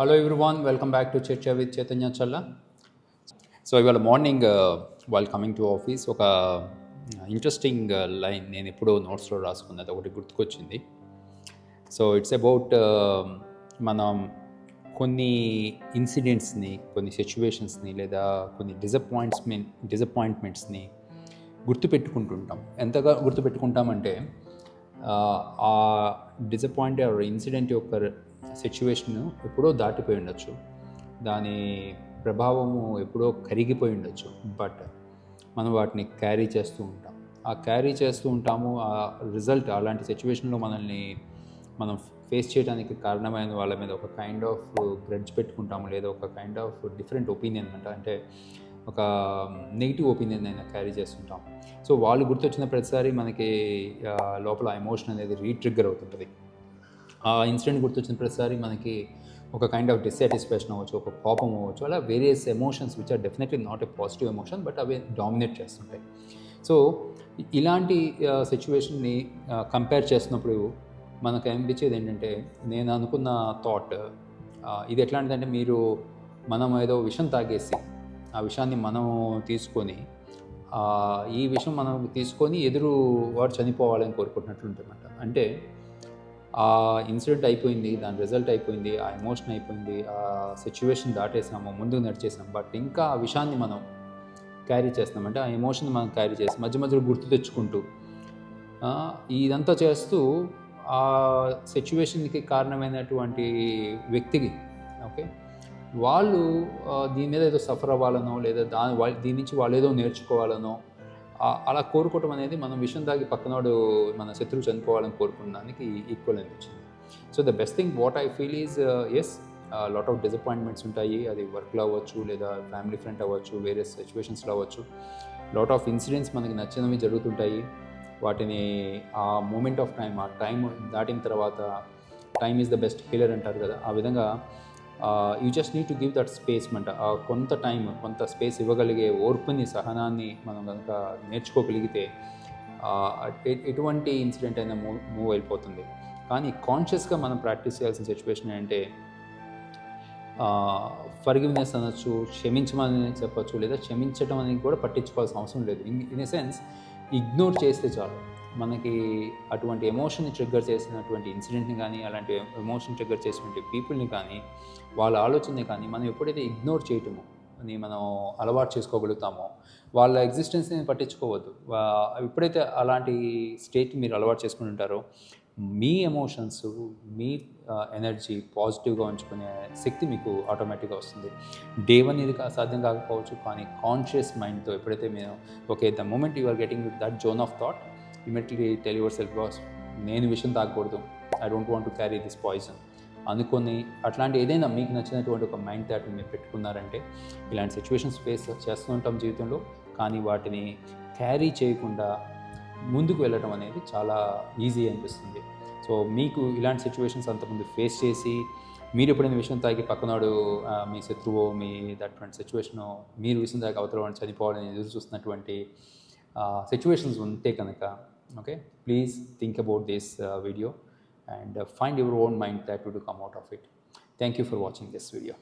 Hello everyone, welcome back to Chircha with Chaitanya Challa. So ఇవాళ morning వాళ్ళు coming to office ఒక interesting line నేను ఎప్పుడో నోట్స్లో రాసుకున్నది ఒకటి గుర్తుకొచ్చింది. సో ఇట్స్ అబౌట్ మనం కొన్ని ఇన్సిడెంట్స్ని, కొన్ని సిచ్యువేషన్స్ని లేదా కొన్ని డిసప్పాయింట్మెంట్స్ని గుర్తుపెట్టుకుంటుంటాం. ఎంతగా గుర్తుపెట్టుకుంటామంటే ఆ డిసప్పాయింట్ ఆర్ ఇన్సిడెంట్ యొక్క సిచ్యువేషన్ ఎప్పుడో దాటిపోయి ఉండొచ్చు, దాని ప్రభావము ఎప్పుడో కరిగిపోయి ఉండొచ్చు, బట్ మనం వాటిని క్యారీ చేస్తూ ఉంటాము. ఆ రిజల్ట్ అలాంటి సిచ్యువేషన్లో మనం ఫేస్ చేయడానికి కారణమైన వాళ్ళ మీద ఒక కైండ్ ఆఫ్ గ్రడ్జ్ పెట్టుకుంటాము, లేదా ఒక కైండ్ ఆఫ్ డిఫరెంట్ ఒపీనియన్ అంటే ఒక నెగిటివ్ ఒపీనియన్ అయినా క్యారీ చేస్తుంటాం. సో వాళ్ళు గుర్తొచ్చిన ప్రతిసారి మనకి లోపల ఎమోషన్ అనేది రీట్రిగ్గర్ అవుతుంటుంది. ఆ ఇన్సిడెంట్ గుర్తొచ్చిన ప్రతిసారి మనకి ఒక కైండ్ ఆఫ్ డిస్సాటిస్ఫాక్షన్ అవ్వచ్చు, ఒక కోపం అవ్వచ్చు, అలా various emotions which are definitely not a positive emotion, but అవి డామినేట్ చేస్తుంటాయి. సో ఇలాంటి సిచ్యువేషన్ని కంపేర్ చేసినప్పుడు మనకు అనిపించేది ఏంటంటే, నేను అనుకున్న థాట్ ఇది ఎట్లాంటిదంటే, మనం ఏదో విషం తాగేసి ఆ విషయాన్ని మనం తీసుకొని ఈ విషయం మనం తీసుకొని ఎదురు వాడు చనిపోవాలని కోరుకుంటున్నట్లుంటుందన్నమాట. అంటే ఆ ఇన్సిడెంట్ అయిపోయింది, దాని రిజల్ట్ అయిపోయింది, ఆ ఎమోషన్ అయిపోయింది, ఆ సిచ్యువేషన్ దాటేసాము, ముందుకు నడిచేసాం, బట్ ఇంకా ఆ విషయాన్ని మనం క్యారీ చేస్తున్నాం. అంటే ఆ ఎమోషన్ మనం క్యారీ చేసి మధ్యలో గుర్తు తెచ్చుకుంటూ ఇదంతా చేస్తూ ఆ సిచ్యువేషన్కి కారణమైనటువంటి వ్యక్తికి వాళ్ళు దీని మీద ఏదో సఫర్ అవ్వాలనో, లేదా దీని నుంచి వాళ్ళు ఏదో నేర్చుకోవాలనో అలా కోరుకోవటం అనేది, మనం విషయం తాగి పక్కనోడు మన శత్రువు చనిపోవాలని కోరుకున్న దానికి ఈక్వల్ అనిపించింది. So the best thing what I feel is yes, lot of disappointments ఉంటాయి. అది వర్క్లో అవ్వచ్చు, లేదా ఫ్యామిలీ ఫ్రంట్ అవ్వచ్చు, వేరియస్ సిచ్యువేషన్స్లో అవ్వచ్చు. లాట్ ఆఫ్ ఇన్సిడెంట్స్ మనకి నచ్చినవి జరుగుతుంటాయి. వాటిని ఆ మూమెంట్ ఆఫ్ టైం, ఆ టైం దాటిన తర్వాత time is the best healer అంటారు కదా, ఆ విధంగా you just need to give that space. కొంత టైం, కొంత స్పేస్ ఇవ్వగలిగే ఓర్పుని, సహనాన్ని మనం కనుక నేర్చుకోగలిగితే ఎటువంటి ఇన్సిడెంట్ అయినా మూవ్ అయిపోతుంది. కానీ కాన్షియస్గా మనం ప్రాక్టీస్ చేయాల్సిన సిచ్యువేషన్ ఏంటంటే, ఫర్గివ్నెస్ అనొచ్చు, క్షమించమని చెప్పచ్చు, లేదా క్షమించడం అనేది కూడా పట్టించుకోవాల్సిన అవసరం లేదు. ఇన్ ఎ సెన్స్ ఇగ్నోర్ చేస్తే చాలు. మనకి అటువంటి ఎమోషన్ని ట్రిగ్గర్ చేసినటువంటి ఇన్సిడెంట్ని కానీ, అలాంటి ఎమోషన్ ట్రిగ్గర్ చేసినటువంటి పీపుల్ని కానీ, వాళ్ళ ఆలోచనని కానీ మనం ఎప్పుడైతే ఇగ్నోర్ చేయటమో అని మనం అలవాటు చేసుకోగలుగుతామో, వాళ్ళ ఎగ్జిస్టెన్స్ని పట్టించుకోవద్దు. ఎప్పుడైతే అలాంటి స్టేట్ని మీరు అలవాటు చేసుకుని ఉంటారో, మీ ఎమోషన్స్, మీ ఎనర్జీ పాజిటివ్గా ఉంచుకునే శక్తి మీకు ఆటోమేటిక్గా వస్తుంది. డే 1 ఇది సాధ్యం కాకపోవచ్చు, కానీ కాన్షియస్ మైండ్తో ఎప్పుడైతే మీరు the moment you are getting that zone of thought, immediately tell your self, boss నేను విషయం తాగకూడదు, I don't want to carry this poison అనుకొని, అట్లాంటి ఏదైనా మీకు నచ్చినటువంటి ఒక మైండ్ థాట్ మీరు పెట్టుకున్నారంటే, ఇలాంటి సిచ్యువేషన్స్ ఫేస్ చేస్తూ ఉంటాం జీవితంలో, కానీ వాటిని క్యారీ చేయకుండా ముందుకు వెళ్ళడం అనేది చాలా ఈజీ అనిపిస్తుంది. సో మీకు ఇలాంటి సిచ్యువేషన్స్ అంతకుముందు ఫేస్ చేసి, మీరు ఎప్పుడైనా విషయం తాగి పక్కనాడు మీ శత్రువు, మీ దట్ సిచ్యువేషను, మీరు విషయం తాగి అవతల వాడిని చనిపోవాలని ఎదురు చూస్తున్నటువంటి సిచ్యువేషన్స్ ఉంటే కనుక, please think about this video and find your own mind that to come out of it. Thank you for watching this video.